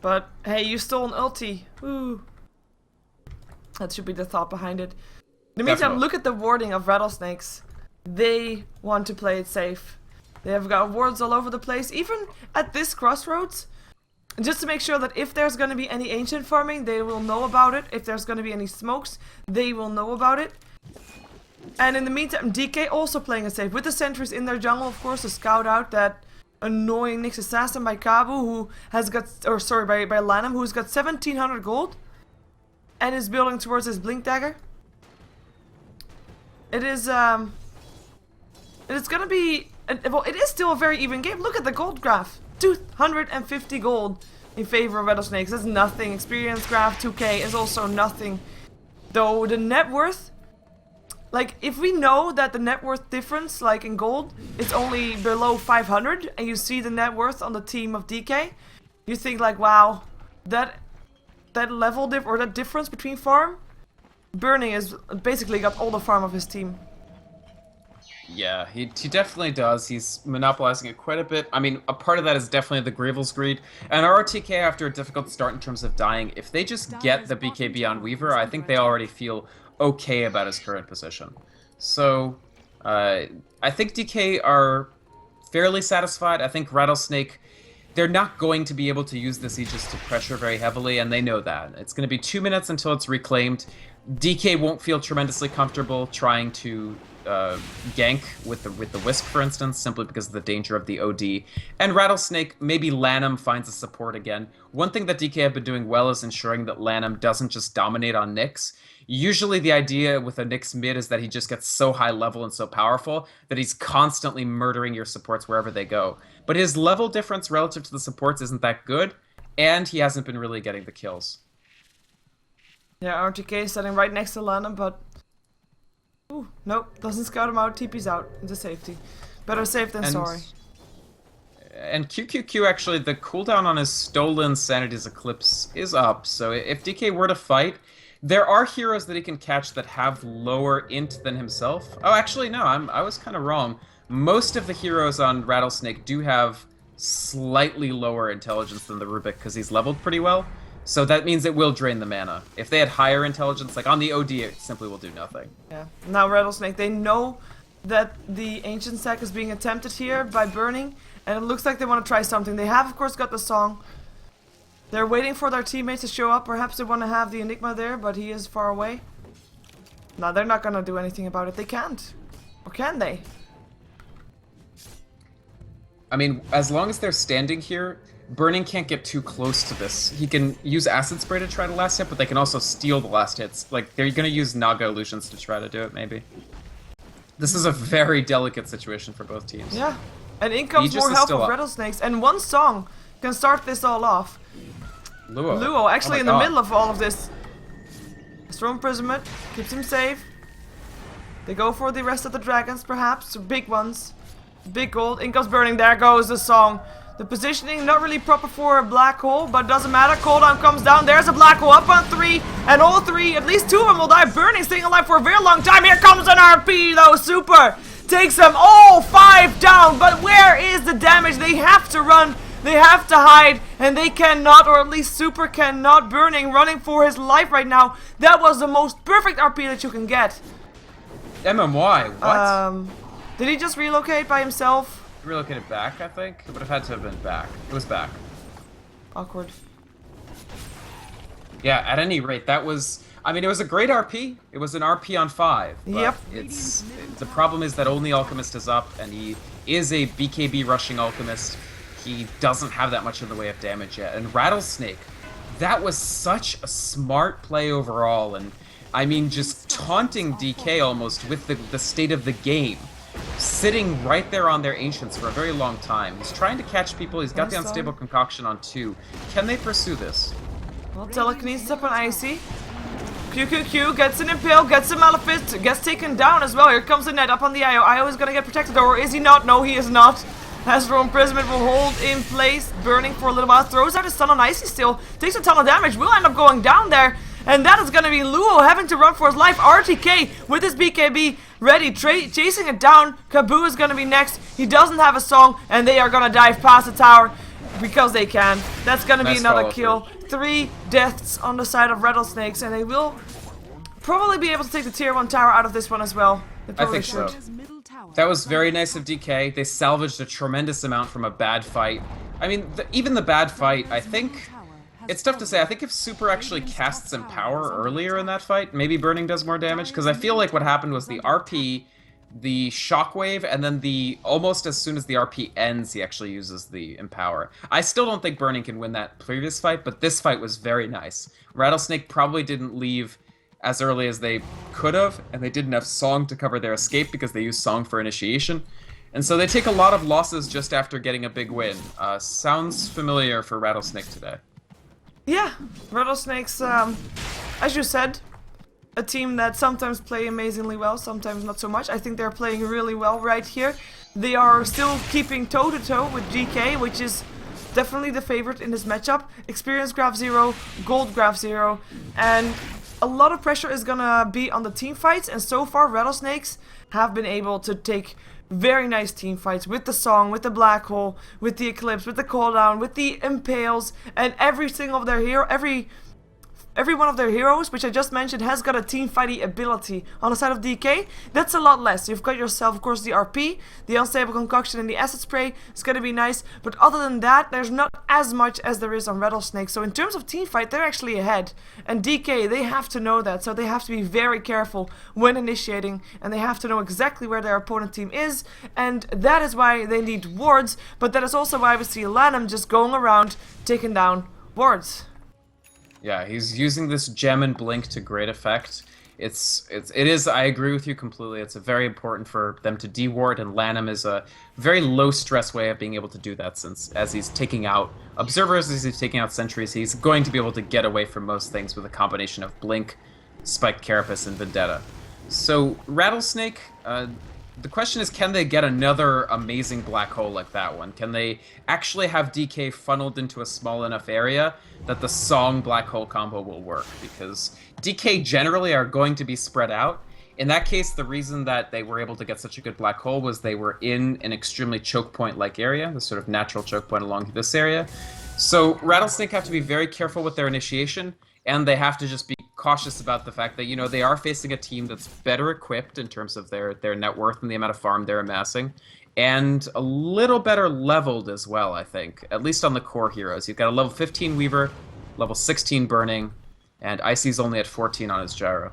But hey, you stole an ulti. Ooh. That should be the thought behind it. In the meantime, look at the warding of Rattlesnakes. They want to play it safe. They have got wards all over the place, even at this crossroads. Just to make sure that if there's going to be any ancient farming, they will know about it. If there's going to be any smokes, they will know about it. And in the meantime, DK also playing it safe. With the sentries in their jungle, of course, to scout out that annoying Nyx assassin by Kabu, who has got, or sorry, by Lanham, who's got 1700 gold. And is building towards his Blink Dagger. It is gonna be, well, it is still a very even game. Look at the gold graph. 250 gold in favor of Rattlesnakes. That's nothing. Experience graph 2k is also nothing. Though the net worth, like if we know that the net worth difference, like in gold, is only below 500, and you see the net worth on the team of DK, you think like, wow, that level or that difference between farm, Burning is basically got all the farm of his team. Yeah, he definitely does. He's monopolizing it quite a bit. I mean, a part of that is definitely the Gravel's greed. And RTK, after a difficult start in terms of dying, if they just get the BKB on Weaver, I think they already feel okay about his current position. So, I think DK are fairly satisfied. I think Rattlesnake, they're not going to be able to use this Aegis to pressure very heavily, and they know that. It's going to be 2 minutes until it's reclaimed. DK won't feel tremendously comfortable trying to gank with the Wisp, for instance, simply because of the danger of the OD. And Rattlesnake, maybe Lanham finds a support again. One thing that DK have been doing well is ensuring that Lanham doesn't just dominate on Nyx. Usually the idea with a Nyx mid is that he just gets so high level and so powerful that he's constantly murdering your supports wherever they go. But his level difference relative to the supports isn't that good, and he hasn't been really getting the kills. Yeah, RTK is standing right next to Lanham, but ooh, nope, doesn't scout him out, TP's out into safety. Better safe than sorry. And QQQ, actually, the cooldown on his stolen Sanity's Eclipse is up, so if DK were to fight, there are heroes that he can catch that have lower int than himself. Oh, actually, no, I was kind of wrong. Most of the heroes on Rattlesnake do have slightly lower intelligence than the Rubik, because he's leveled pretty well. So that means it will drain the mana. If they had higher intelligence, like on the OD, it simply will do nothing. Yeah. Now Rattlesnake, they know that the Ancient Sack is being attempted here by Burning, and it looks like they want to try something. They have, of course, got the song. They're waiting for their teammates to show up. Perhaps they want to have the Enigma there, but he is far away. No, they're not going to do anything about it. They can't. Or can they? I mean, as long as they're standing here, Burning can't get too close to this. He can use Acid Spray to try to last hit, but they can also steal the last hits. Like, they're gonna use Naga Illusions to try to do it, maybe. This is a very delicate situation for both teams. Yeah, and in comes more help of Rattlesnakes, and one song can start this all off. Luo actually in the middle of all of this. Storm Imprisonment keeps him safe. They go for the rest of the dragons, perhaps, big ones. Big gold, in comes Burning, there goes the song. The positioning not really proper for a black hole, but doesn't matter. Cooldown comes down, there's a black hole up on 3, and all 3, at least 2 of them will die. Burning, staying alive for a very long time. Here comes an RP though, super! Takes them all 5 down, but where is the damage? They have to run, they have to hide, and they cannot, or at least Super cannot. Burning, running for his life right now. That was the most perfect RP that you can get. MMY, what? Did he just relocate by himself? Relocated back, I think? It would have had to have been back. It was back. Awkward. Yeah, at any rate, that was... I mean, it was a great RP. It was an RP on 5. Yep. The problem is that only Alchemist is up, and he is a BKB rushing Alchemist. He doesn't have that much in the way of damage yet. And Rattlesnake, that was such a smart play overall, and I mean, just taunting DK almost with the state of the game. Sitting right there on their Ancients for a very long time. He's trying to catch people, he's got the Unstable Concoction on 2. Can they pursue this? Well, Telekinesis up on Icy. QQQ gets an Impale, gets a Malefic, gets taken down as well. Here comes the net up on the IO. IO is gonna get protected, or is he not? No, he is not. Astral Imprisonment will hold in place. Burning for a little while. Throws out his stun on Icy still. Takes a ton of damage. Will end up going down there. And that is going to be Luo having to run for his life. RTK with his BKB ready, chasing it down. Kaboo is going to be next. He doesn't have a song, and they are going to dive past the tower because they can. That's going to be another kill. 3 deaths on the side of Rattlesnakes, and they will probably be able to take the tier 1 tower out of this one as well. They probably I think so. That was very nice of DK. They salvaged a tremendous amount from a bad fight. I mean, even the bad fight, I think... It's tough to say. I think if Super actually casts Empower earlier in that fight, maybe Burning does more damage, because I feel like what happened was the RP, the Shockwave, and then almost as soon as the RP ends, he actually uses the Empower. I still don't think Burning can win that previous fight, but this fight was very nice. Rattlesnake probably didn't leave as early as they could have, and they didn't have Song to cover their escape because they used Song for initiation. And so they take a lot of losses just after getting a big win. Sounds familiar for Rattlesnake today. Yeah, Rattlesnakes, as you said, a team that sometimes play amazingly well, sometimes not so much. I think they're playing really well right here. They are still keeping toe-to-toe with GK, which is definitely the favorite in this matchup. Experience graph 0, gold graph 0, and a lot of pressure is gonna be on the team fights, and so far Rattlesnakes have been able to take very nice team fights with the Song, with the Black Hole, with the Eclipse, with the Cooldown, with the Impales, and every single of their hero, every one of their heroes, which I just mentioned, has got a team fighty ability. On the side of DK, that's a lot less. You've got yourself, of course, the RP, the Unstable Concoction, and the Acid Spray. It's gonna be nice, but other than that, there's not as much as there is on Rattlesnake. So in terms of team fight, they're actually ahead. And DK, they have to know that, so they have to be very careful when initiating, and they have to know exactly where their opponent team is, and that is why they need wards, but that is also why we see Lanham just going around taking down wards. Yeah, he's using this gem and blink to great effect. It is, I agree with you completely. It's very important for them to deward, and Lanham is a very low stress way of being able to do that, since as he's taking out observers, as he's taking out sentries, he's going to be able to get away from most things with a combination of blink, spiked carapace, and vendetta. So Rattlesnake, the question is, can they get another amazing black hole like that one? Can they actually have DK funneled into a small enough area that the Song black hole combo will work? Because DK generally are going to be spread out. In that case, the reason that they were able to get such a good black hole was they were in an extremely choke point-like area, the sort of natural choke point along this area. So Rattlesnake have to be very careful with their initiation, and they have to just be cautious about the fact that, you know, they are facing a team that's better equipped in terms of their net worth and the amount of farm they're amassing, and a little better leveled as well, I think, at least on the core heroes. You've got a level 15 Weaver, level 16 Burning, and Icy's only at 14 on his Gyro.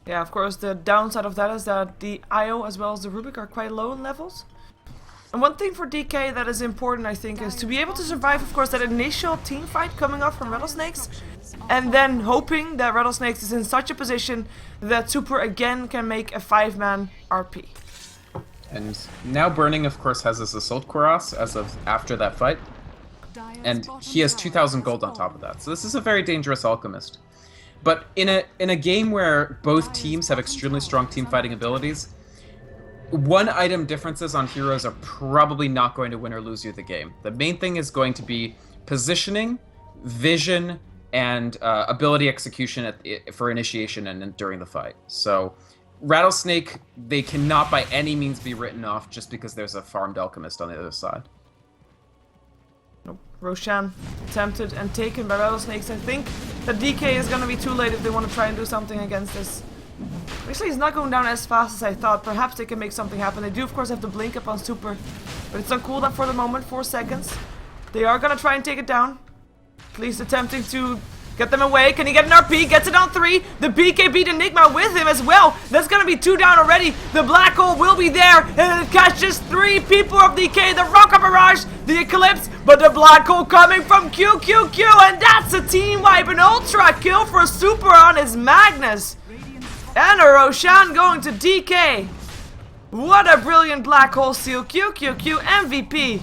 Yeah, of course, the downside of that is that the IO as well as the Rubik are quite low in levels. And one thing for DK that is important, I think, is to be able to survive, of course, that initial team fight coming up from Rattlesnakes, and then hoping that Rattlesnakes is in such a position that Super again can make a 5-man RP. And now Burning, of course, has his Assault Cuirass as of after that fight. And he has 2,000 gold on top of that. So this is a very dangerous Alchemist. But in a game where both teams have extremely strong team fighting abilities, one item differences on heroes are probably not going to win or lose you the game. The main thing is going to be positioning, vision, and ability execution for initiation and during the fight. So Rattlesnake, they cannot by any means be written off just because there's a farmed Alchemist on the other side. Nope. Roshan tempted and taken by Rattlesnakes. I think that DK is going to be too late if they want to try and do something against this. Actually, he's not going down as fast as I thought. Perhaps they can make something happen. They do, of course, have to blink up on Super. But it's on cooldown for the moment, 4 seconds. They are going to try and take it down. At least attempting to get them away. Can he get an RP? Gets it on 3. The BK beat Enigma with him as well. That's going to be 2 down already. The Black Hole will be there. And it catches 3 people of DK. The Rocket Barrage, the Eclipse, but the Black Hole coming from QQQ. And that's a team wipe. An Ultra kill for Super on his Magnus. And a Roshan going to DK. What a brilliant Black Hole steal. QQQ MVP.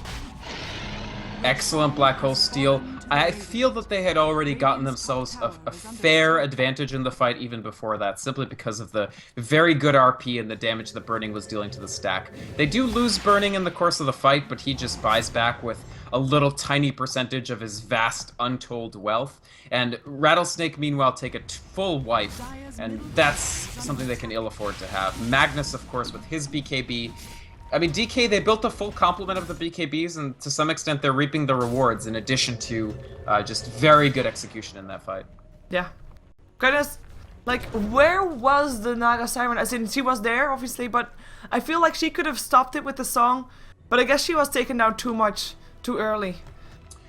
Excellent Black Hole steal. I feel that they had already gotten themselves a fair advantage in the fight even before that, simply because of the very good RP and the damage that Burning was dealing to the stack. They do lose Burning in the course of the fight, but he just buys back with a little tiny percentage of his vast, untold wealth. And Rattlesnake, meanwhile, take a full wipe, and that's something they can ill afford to have. Magnus, of course, with his BKB. I mean, DK, they built a full complement of the BKBs, and to some extent they're reaping the rewards in addition to just very good execution in that fight. Yeah. Goodness, like, where was the Naga Siren? As in, she was there, obviously, but I feel like she could have stopped it with the song, but I guess she was taken down too early.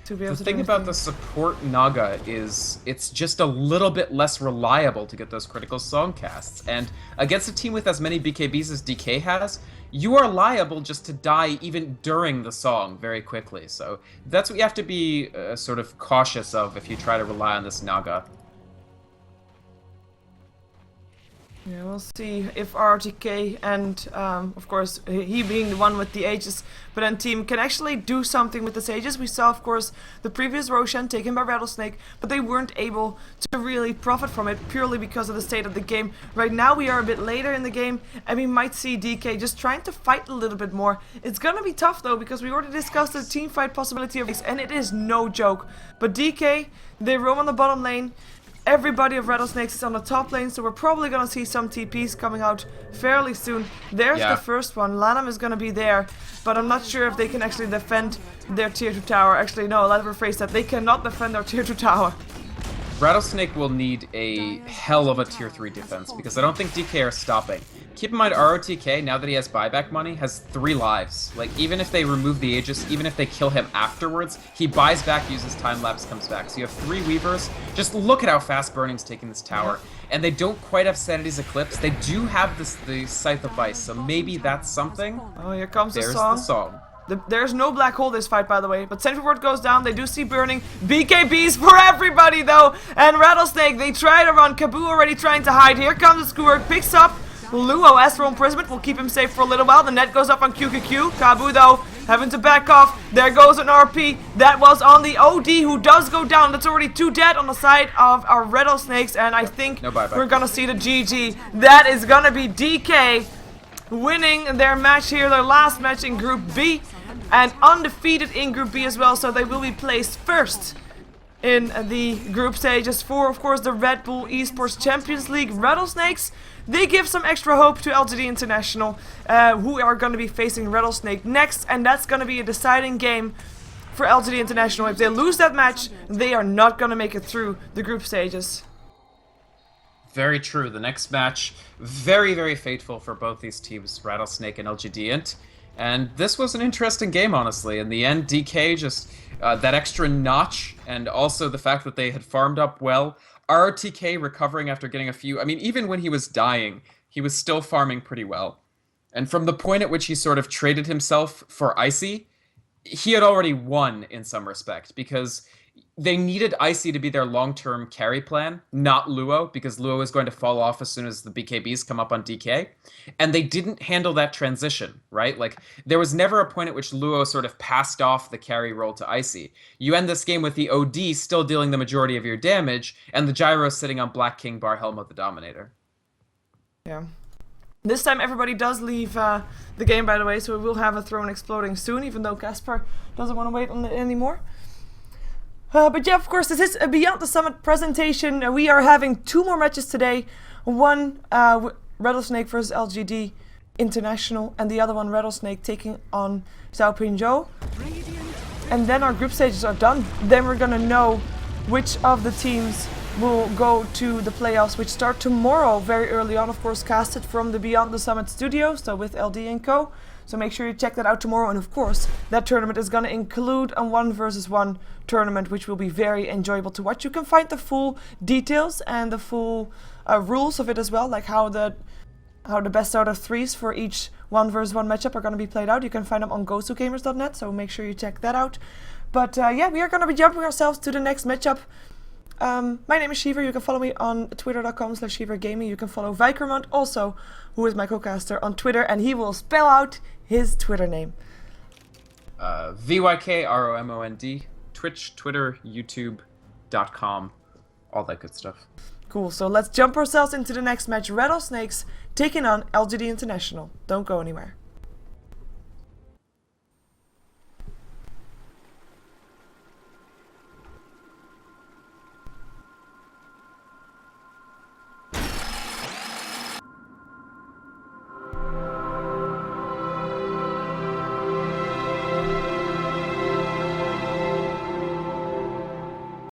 To be able the to thing about the support Naga is it's just a little bit less reliable to get those critical song casts, and against a team with as many BKBs as DK has, you are liable just to die even during the song very quickly. So that's what you have to be sort of cautious of if you try to rely on this Naga. Yeah, we'll see if RTK and, of course, he being the one with the Aegis, but then team can actually do something with this Aegis. We saw, of course, the previous Roshan taken by Rattlesnake, but they weren't able to really profit from it purely because of the state of the game. Right now we are a bit later in the game, and we might see DK just trying to fight a little bit more. It's gonna be tough, though, because we already discussed the team fight possibility of this, and it is no joke. But DK, they roam on the bottom lane. Everybody of Rattlesnakes is on the top lane, so we're probably gonna see some TPs coming out fairly soon. There's the first one. Lanham is gonna be there, but I'm not sure if they can actually defend their tier 2 tower. Actually, no, let's rephrase that. They cannot defend their tier 2 tower. Rattlesnake will need a hell of a tier 3 defense, because I don't think DK are stopping. Keep in mind, ROTK, now that he has buyback money, has 3 lives. Like, even if they remove the Aegis, even if they kill him afterwards, he buys back, uses time-lapse, comes back. So you have 3 Weavers. Just look at how fast Burning's taking this tower. And they don't quite have Sanity's Eclipse. They do have the Scythe of Ice, so maybe that's something. Oh, here comes There's the the song. There's no Black Hole this fight, by the way, but Sentry Ward goes down. They do see Burning. BKBs for everybody, though. And Rattlesnake, they try to run. Kaboo already trying to hide. Here comes the Skewer, picks up Luo. Astral Imprisonment will keep him safe for a little while. The net goes up on QQQ. Kaboo, though, having to back off. There goes an RP. That was on the OD, who does go down. That's already 2 dead on the side of our Rattlesnakes, and I think we're gonna see the GG. That is gonna be DK winning their match here, their last match in Group B, and undefeated in Group B as well, so they will be placed first in the group stages for, of course, the RedBull Esports Champions League. Rattlesnakes, they give some extra hope to LGD International, who are going to be facing Rattlesnake next, and that's going to be a deciding game for LGD International. If they lose that match, they are not going to make it through the group stages. Very true. The next match, very, very fateful for both these teams, Rattlesnake and lgd.int. And this was an interesting game, honestly. In the end, DK just, that extra notch, and also the fact that they had farmed up well. RTK recovering after getting a few, I mean, even when he was dying, he was still farming pretty well. And from the point at which he sort of traded himself for Icy, he had already won in some respect, because they needed Icy to be their long-term carry plan, not Luo, because Luo is going to fall off as soon as the BKBs come up on DK. And they didn't handle that transition, right? Like, there was never a point at which Luo sort of passed off the carry role to Icy. You end this game with the OD still dealing the majority of your damage, and the Gyro sitting on Black King bar Helm of the Dominator. Yeah. This time everybody does leave the game, by the way, so we will have a throne exploding soon, even though Casper doesn't want to wait on it anymore. But yeah, of course, this is a Beyond the Summit presentation. We are having 2 more matches today. One, Rattlesnake versus LGD International, and the other one, Rattlesnake taking on Xiaopingzhou. And then our group stages are done. Then we're gonna know which of the teams will go to the playoffs, which start tomorrow very early on, of course, casted from the Beyond the Summit studio, so with LD and co. So make sure you check that out tomorrow. And of course, that tournament is going to include a 1 versus 1 tournament, which will be very enjoyable to watch. You can find the full details and the full rules of it as well, like how the best out of 3s for each 1 versus 1 matchup are going to be played out. You can find them on gosugamers.net, so make sure you check that out. But yeah, we are going to be jumping ourselves to the next matchup. My name is Shiver. You can follow me on twitter.com/ShiverGaming. You can follow Vikermont also, who is my co-caster, on Twitter, and he will spell out his Twitter name. VYKROMOND, Twitch, Twitter, YouTube.com, all that good stuff. Cool, so let's jump ourselves into the next match. Rattlesnakes taking on LGD International. Don't go anywhere.